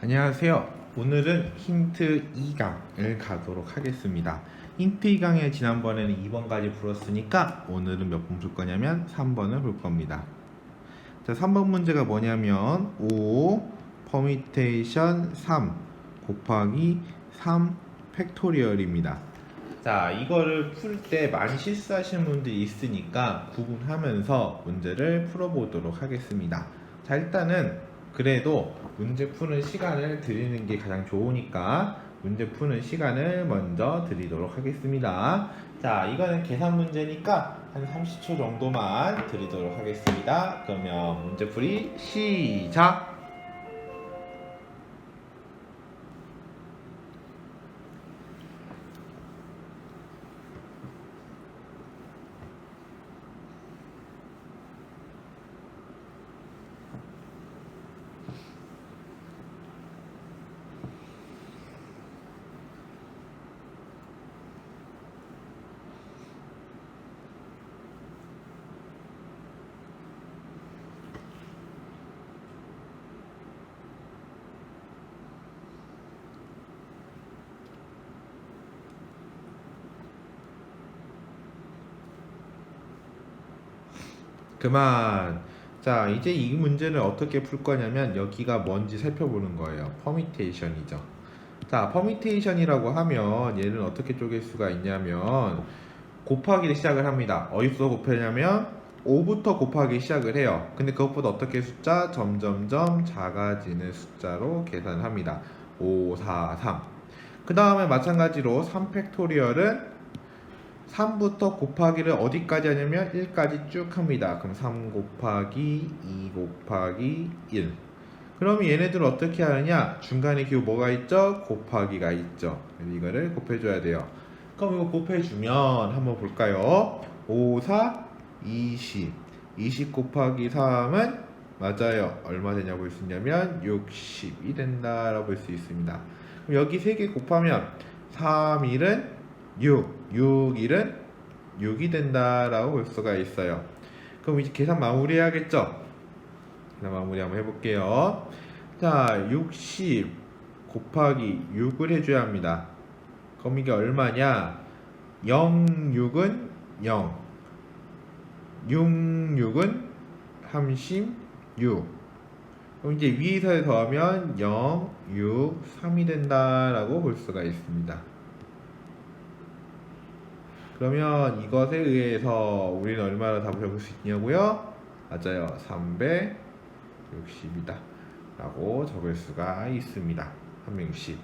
안녕하세요. 오늘은 힌트 2강을 가도록 하겠습니다. 힌트 2강에 지난번에는 2번까지 풀었으니까 오늘은 몇 번 풀 거냐면 3번을 풀 겁니다. 자, 3번 문제가 뭐냐면 5 퍼미테이션 3 곱하기 3 팩토리얼입니다. 자, 이거를 풀 때 많이 실수하시는 분들이 있으니까 구분하면서 문제를 풀어보도록 하겠습니다. 자, 일단은 그래도 문제 푸는 시간을 드리는 게 가장 좋으니까 문제 푸는 시간을 먼저 드리도록 하겠습니다. 자, 이거는 계산 문제니까 한 30초 정도만 드리도록 하겠습니다. 그러면 문제풀이 시작! 그만. 자, 이제 이 문제를 어떻게 풀 거냐면 여기가 뭔지 살펴보는 거예요. 퍼미테이션이죠. 자, 퍼미테이션이라고 하면 얘는 어떻게 쪼갤 수가 있냐면 곱하기를 시작을 합니다. 어디서 곱하냐면 5부터 곱하기 시작을 해요. 근데 그것보다 어떻게 숫자 점점점 작아지는 숫자로 계산을 합니다. 5, 4, 3. 그 다음에 마찬가지로 3팩토리얼은 3부터 곱하기를 어디까지 하냐면 1까지 쭉 합니다. 그럼 3 곱하기 2 곱하기 1. 그럼 얘네들 어떻게 하느냐? 중간에 기호 뭐가 있죠? 곱하기가 있죠. 이거를 곱해줘야 돼요. 그럼 이거 곱해주면 한번 볼까요? 5, 4, 20. 20 곱하기 3은 맞아요. 얼마 되냐고 볼 수 있냐면 60이 된다라고 볼 수 있습니다. 그럼 여기 3개 곱하면 3, 1은 6, 6, 1은 6이 된다라고 볼 수가 있어요. 그럼 이제 계산 마무리해야겠죠? 계산 마무리 한번 해볼게요. 자, 60 곱하기 6을 해줘야 합니다. 그럼 이게 얼마냐? 0, 6은 0, 6, 6은 36. 그럼 이제 위에서 더하면 0, 6, 3이 된다라고 볼 수가 있습니다. 그러면 이것에 의해서 우리는 얼마나 답을 적을 수 있냐고요? 맞아요. 360이다 라고 적을 수가 있습니다. 360.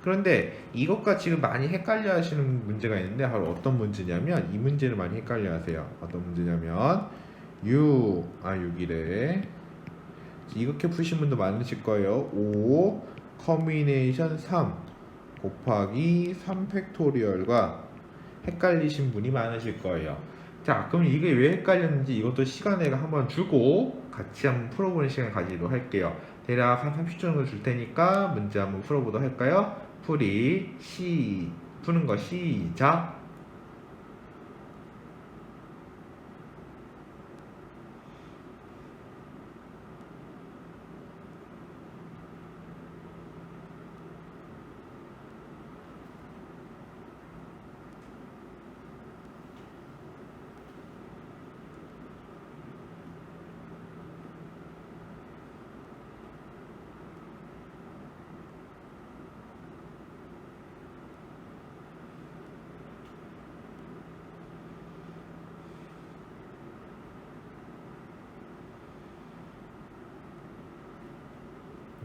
그런데 이것과 지금 많이 헷갈려 하시는 문제가 있는데 바로 어떤 문제냐면 이 문제를 많이 헷갈려 하세요. 어떤 문제냐면 6이래. 이렇게 푸신 분도 많으실 거예요. 5 커뮤니케이션 3 곱하기 3 팩토리얼과 헷갈리신 분이 많으실 거예요. 자, 그럼 이게 왜 헷갈렸는지 이것도 시간을 한번 주고 같이 한번 풀어보는 시간 가지도록 할게요. 대략 한 30초 정도 줄 테니까 문제 한번 풀어보도록 할까요? 푸는 거 시작!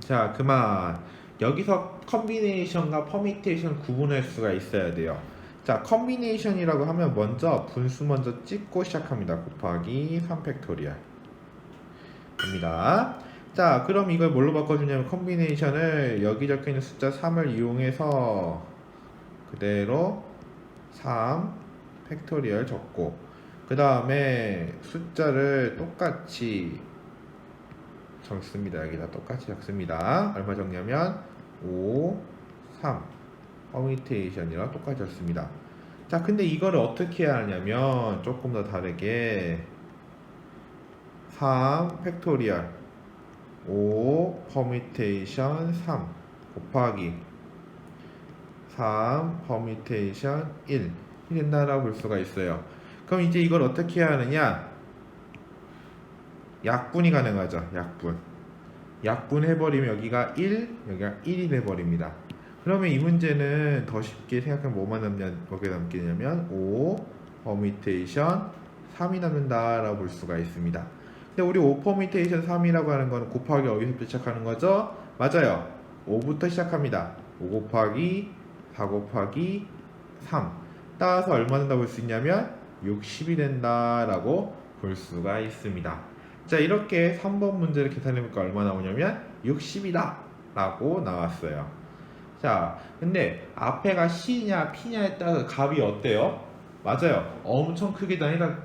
자, 그만. 여기서 컨비네이션과 퍼미테이션 구분할 수가 있어야 돼요. 자, 컨비네이션이라고 하면 먼저 분수 먼저 찍고 시작합니다. 곱하기 3팩토리얼 입니다. 자, 그럼 이걸 뭘로 바꿔주냐면 컨비네이션을 여기 적혀있는 숫자 3을 이용해서 그대로 3 팩토리얼 적고 그 다음에 숫자를 똑같이 적습니다. 여기다 똑같이 적습니다. 얼마 적냐면 5, 3 퍼미테이션이랑 똑같이 적습니다. 자, 근데 이거를 어떻게 해야 하냐면 조금 더 다르게 3 팩토리얼 5 퍼미테이션 3 곱하기 3 퍼뮤테이션 1이 된다라고 볼 수가 있어요. 그럼 이제 이걸 어떻게 해야 하느냐? 약분이 가능하죠. 약분 해버리면 여기가 1, 여기가 1이 돼버립니다. 그러면 이 문제는 더 쉽게 생각하면 뭐만 남겠냐면 5 퍼뮤테이션 3이 남는다라고 볼 수가 있습니다. 근데 우리 5 퍼뮤테이션 3이라고 하는 거는 곱하기 어디서부터 시작하는 거죠? 맞아요. 5부터 시작합니다. 5 곱하기 4 곱하기 3. 따라서 얼마 된다고 볼 수 있냐면 60이 된다라고 볼 수가 있습니다. 자, 이렇게 3번 문제를 계산해보니까 얼마 나오냐면 60이다 라고 나왔어요. 자, 근데 앞에가 C냐 P냐에 따라서 값이 어때요? 맞아요. 엄청 크게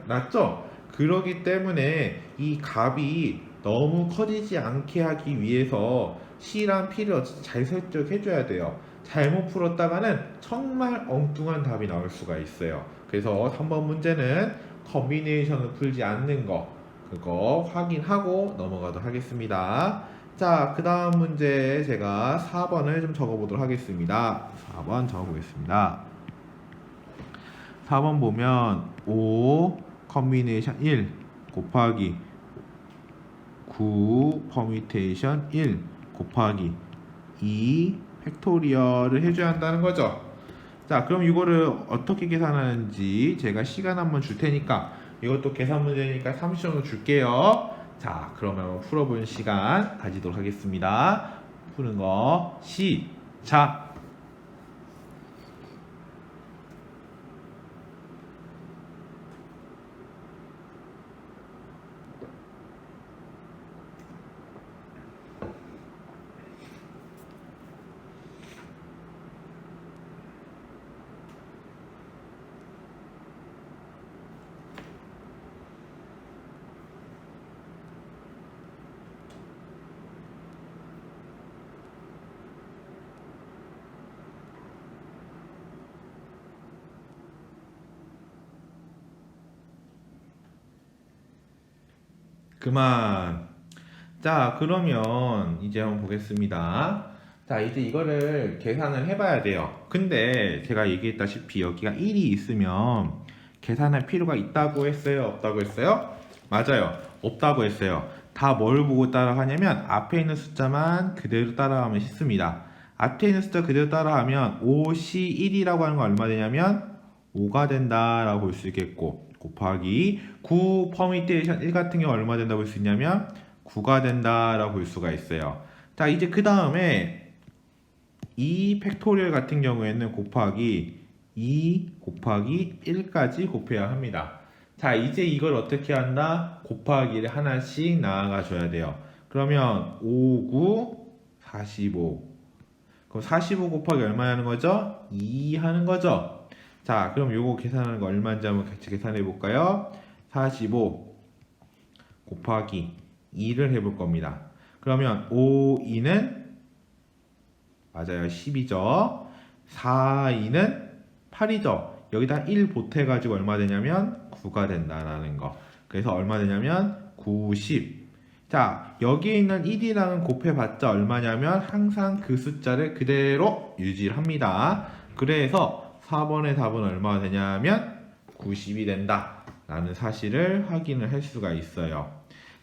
났죠? 그러기 때문에 이 값이 너무 커지지 않게 하기 위해서 C랑 P를 어쨌든 잘 설정해줘야 돼요. 잘못 풀었다가는 정말 엉뚱한 답이 나올 수가 있어요. 그래서 3번 문제는 컨비네이션을 풀지 않는 거, 그거 확인하고 넘어가도록 하겠습니다. 자, 그 다음 문제 제가 4번을 좀 적어보도록 하겠습니다. 4번 적어보겠습니다. 4번 보면 5 컨비네이션 1 곱하기 9 퍼뮤테이션 1 곱하기 2 팩토리얼을 해줘야 한다는 거죠. 자, 그럼 이거를 어떻게 계산하는지 제가 시간 한번 줄 테니까, 이것도 계산 문제니까 30초 정도 줄게요. 자, 그러면 풀어보는 시간 가지도록 하겠습니다. 푸는 거 시작! 그만. 자, 그러면 이제 한번 보겠습니다. 자, 이제 이거를 계산을 해봐야 돼요. 근데 제가 얘기했다시피 여기가 1이 있으면 계산할 필요가 있다고 했어요? 없다고 했어요? 맞아요. 없다고 했어요. 다 뭘 보고 따라하냐면 앞에 있는 숫자만 그대로 따라하면 쉽습니다. 앞에 있는 숫자 그대로 따라하면 5C1이라고 하는 건 얼마 되냐면 5가 된다라고 볼 수 있겠고, 곱하기 9 퍼뮤테이션 1 같은 경우 얼마 된다고 볼 수 있냐면 9가 된다라고 볼 수가 있어요. 자, 이제 그 다음에 2 팩토리얼 같은 경우에는 곱하기 2 곱하기 1까지 곱해야 합니다. 자, 이제 이걸 어떻게 한다? 곱하기를 하나씩 나아가 줘야 돼요. 그러면 5, 9, 45. 그럼 45 곱하기 얼마 하는 거죠? 2 하는 거죠. 자, 그럼 요거 계산하는 거 얼마인지 한번 같이 계산해 볼까요? 45 곱하기 2를 해볼 겁니다. 그러면 5, 2는 맞아요, 10이죠. 4, 2는 8이죠. 여기다 1 보태가지고 얼마 되냐면 9가 된다라는 거. 그래서 얼마 되냐면 90. 자, 여기에 있는 1이랑은 곱해봤자 얼마냐면 항상 그 숫자를 그대로 유지를 합니다. 그래서 4번의 답은 얼마가 되냐면 90이 된다 라는 사실을 확인을 할 수가 있어요.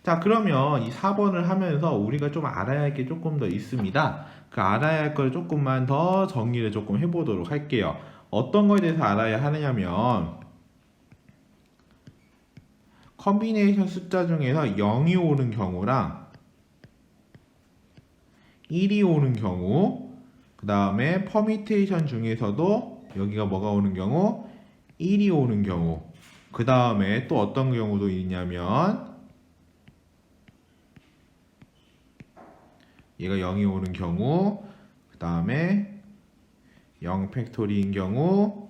자, 그러면 이 4번을 하면서 우리가 좀 알아야 할 게 조금 더 있습니다. 그 알아야 할 걸 조금만 더 정리를 조금 해보도록 할게요. 어떤 거에 대해서 알아야 하느냐면, 컨비네이션 숫자 중에서 0이 오는 경우랑 1이 오는 경우, 그 다음에 퍼뮤테이션 중에서도 여기가 뭐가 오는 경우? 1이 오는 경우, 그 다음에 또 어떤 경우도 있냐면 얘가 0이 오는 경우, 그 다음에 0 팩토리인 경우,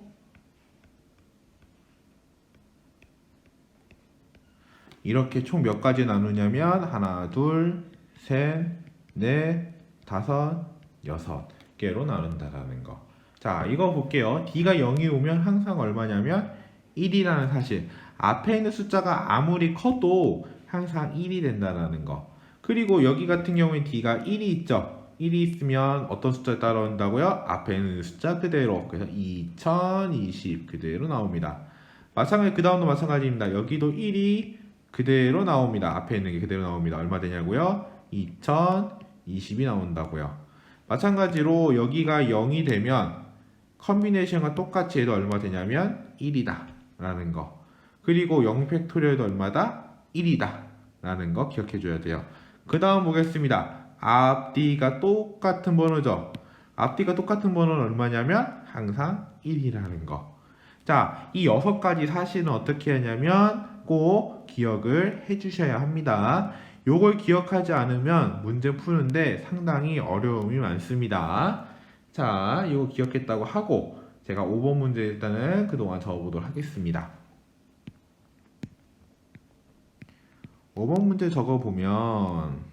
이렇게 총 몇 가지 나누냐면 하나, 둘, 셋, 넷, 다섯, 여섯 개로 나눈다라는 거. 자, 이거 볼게요. D가 0이 오면 항상 얼마냐면 1이라는 사실. 앞에 있는 숫자가 아무리 커도 항상 1이 된다라는 거. 그리고 여기 같은 경우에 D가 1이 있죠. 1이 있으면 어떤 숫자 따라온다고요? 앞에 있는 숫자 그대로. 그래서 2020 그대로 나옵니다. 마찬가지 그 다음도 마찬가지입니다. 여기도 1이 그대로 나옵니다. 앞에 있는 게 그대로 나옵니다. 얼마 되냐고요? 2020이 나온다고요. 마찬가지로 여기가 0이 되면 컨비네이션과 똑같이 해도 얼마 되냐면 1이다 라는 거. 그리고 0팩토리얼도 얼마다? 1이다 라는 거 기억해 줘야 돼요. 그 다음 보겠습니다. 앞뒤가 똑같은 번호죠. 앞뒤가 똑같은 번호는 얼마냐면 항상 1이라는 거. 자, 이 6가지 사실은 어떻게 하냐면 꼭 기억을 해 주셔야 합니다. 요걸 기억하지 않으면 문제 푸는데 상당히 어려움이 많습니다. 자, 이거 기억했다고 하고 제가 5번 문제 일단은 그동안 적어보도록 하겠습니다. 5번 문제 적어보면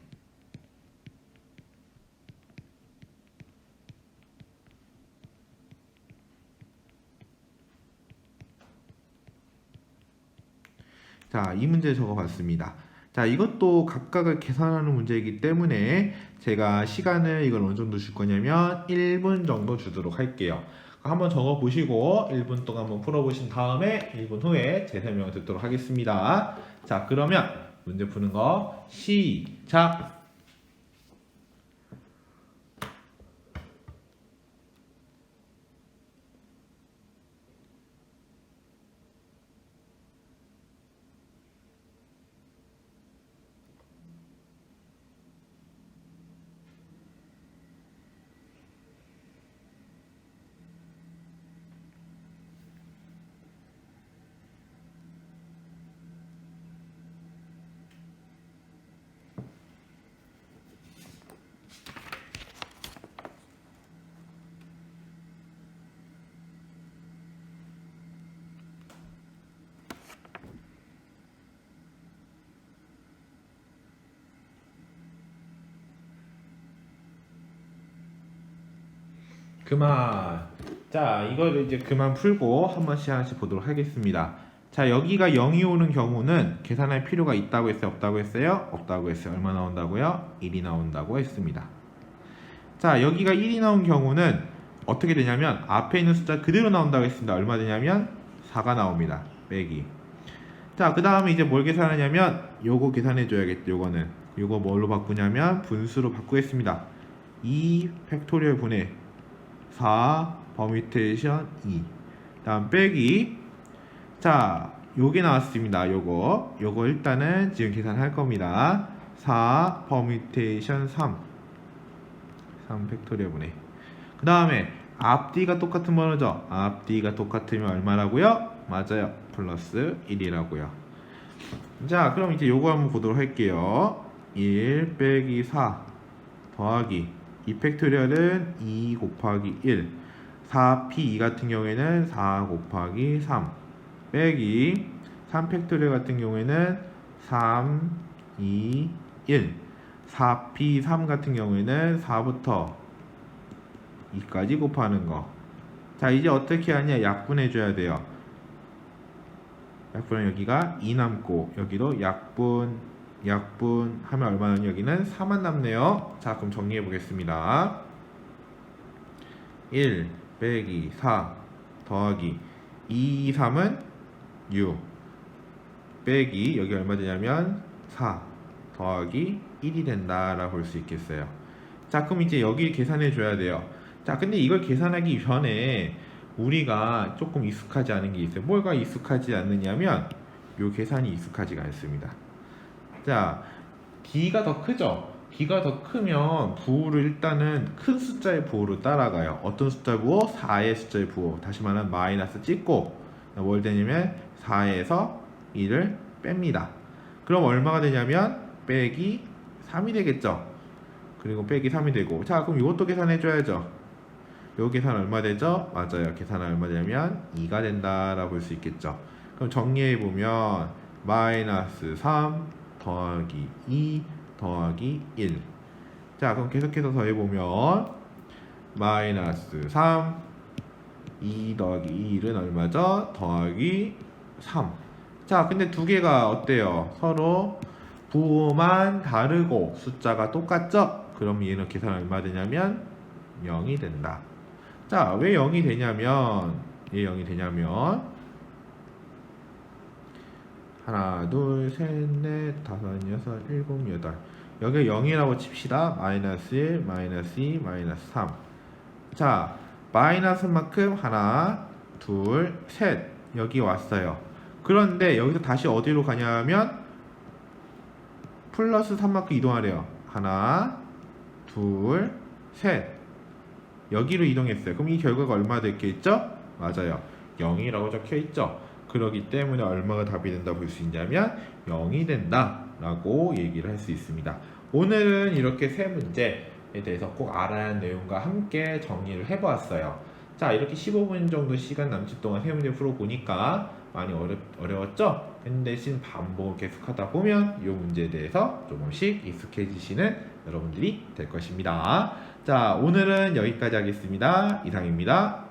자, 이 문제 적어봤습니다. 자, 이것도 각각을 계산하는 문제이기 때문에 제가 시간을 이걸 어느 정도 줄 거냐면 1분 정도 주도록 할게요. 한번 적어보시고 1분 동안 한번 풀어보신 다음에 1분 후에 제 설명을 듣도록 하겠습니다. 자, 그러면 문제 푸는 거 시작! 그만. 자, 이거를 이제 그만 풀고 한 번씩 하나씩 보도록 하겠습니다. 자, 여기가 0이 오는 경우는 계산할 필요가 있다고 했어요? 없다고 했어요? 없다고 했어요. 얼마 나온다고요? 1이 나온다고 했습니다. 자, 여기가 1이 나온 경우는 어떻게 되냐면 앞에 있는 숫자 그대로 나온다고 했습니다. 얼마 되냐면 4가 나옵니다. 빼기. 자, 그 다음에 이제 뭘 계산하냐면 요거 계산해 줘야겠죠. 요거는 요거 뭘로 바꾸냐면 분수로 바꾸겠습니다. 2 팩토리얼 분의 4 퍼뮤테이션 2 다음 빼기. 자, 요게 나왔습니다. 요거 일단은 지금 계산할 겁니다. 4 퍼뮤테이션 3 팩토리얼 분의 그 다음에 앞뒤가 똑같은 번호죠. 앞뒤가 똑같으면 얼마라고요? 맞아요. 플러스 1이라고요. 자, 그럼 이제 요거 한번 보도록 할게요. 1 빼기 4 더하기 2 팩토리얼은 2 곱하기 1 4p2 같은 경우에는 4 곱하기 3 빼기 3 팩토리얼 같은 경우에는 3, 2, 1 4p3 같은 경우에는 4부터 2까지 곱하는 거. 자, 이제 어떻게 하냐? 약분해 줘야 돼요. 약분은 여기가 2 남고 여기도 약분 하면 얼마 나냐? 여기는 4만 남네요. 자, 그럼 정리해 보겠습니다. 1 빼기 4 더하기 2, 3은 6 빼기 여기 얼마 되냐면 4 더하기 1이 된다라고 볼 수 있겠어요. 자, 그럼 이제 여기 계산해 줘야 돼요. 자, 근데 이걸 계산하기 전에 우리가 조금 익숙하지 않은 게 있어요. 뭐가 익숙하지 않느냐면 요 계산이 익숙하지가 않습니다. 자, D가 더 크죠? D가 더 크면 부호를 일단은 큰 숫자의 부호로 따라가요. 어떤 숫자 부호? 4의 숫자의 부호. 다시 말하면 마이너스 찍고 뭘 되냐면 4에서 1을 뺍니다. 그럼 얼마가 되냐면 빼기 3이 되겠죠? 그리고 빼기 3이 되고. 자, 그럼 이것도 계산해 줘야죠. 요 계산 얼마 되죠? 맞아요. 계산은 얼마 되냐면 2가 된다라고 볼 수 있겠죠. 그럼 정리해 보면 마이너스 3 더하기 2 더하기 1. 자, 그럼 계속해서 더해보면 마이너스 3 2 더하기 1은 얼마죠? 더하기 3. 자, 근데 두 개가 어때요? 서로 부호만 다르고 숫자가 똑같죠? 그럼 얘는 계산 얼마 되냐면 0이 된다. 자, 왜 0이 되냐면 왜 0이 되냐면 하나, 둘, 셋, 넷, 다섯, 여섯, 일곱, 여덟. 여기 0이라고 칩시다. 마이너스 1, 마이너스 2, 마이너스 3. 자, 마이너스만큼 하나, 둘, 셋. 여기 왔어요. 그런데 여기서 다시 어디로 가냐면 플러스 3만큼 이동하래요. 하나, 둘, 셋. 여기로 이동했어요. 그럼 이 결과가 얼마 됐겠죠? 맞아요. 0이라고 적혀 있죠. 그렇기 때문에 얼마가 답이 된다 볼 수 있냐면 0이 된다 라고 얘기를 할 수 있습니다. 오늘은 이렇게 세 문제에 대해서 꼭 알아야 하는 내용과 함께 정리를 해보았어요. 자, 이렇게 15분 정도 시간 남짓 동안 세 문제 풀어보니까 많이 어려웠죠? 근데 대신 반복을 계속하다 보면 이 문제에 대해서 조금씩 익숙해지시는 여러분들이 될 것입니다. 자, 오늘은 여기까지 하겠습니다. 이상입니다.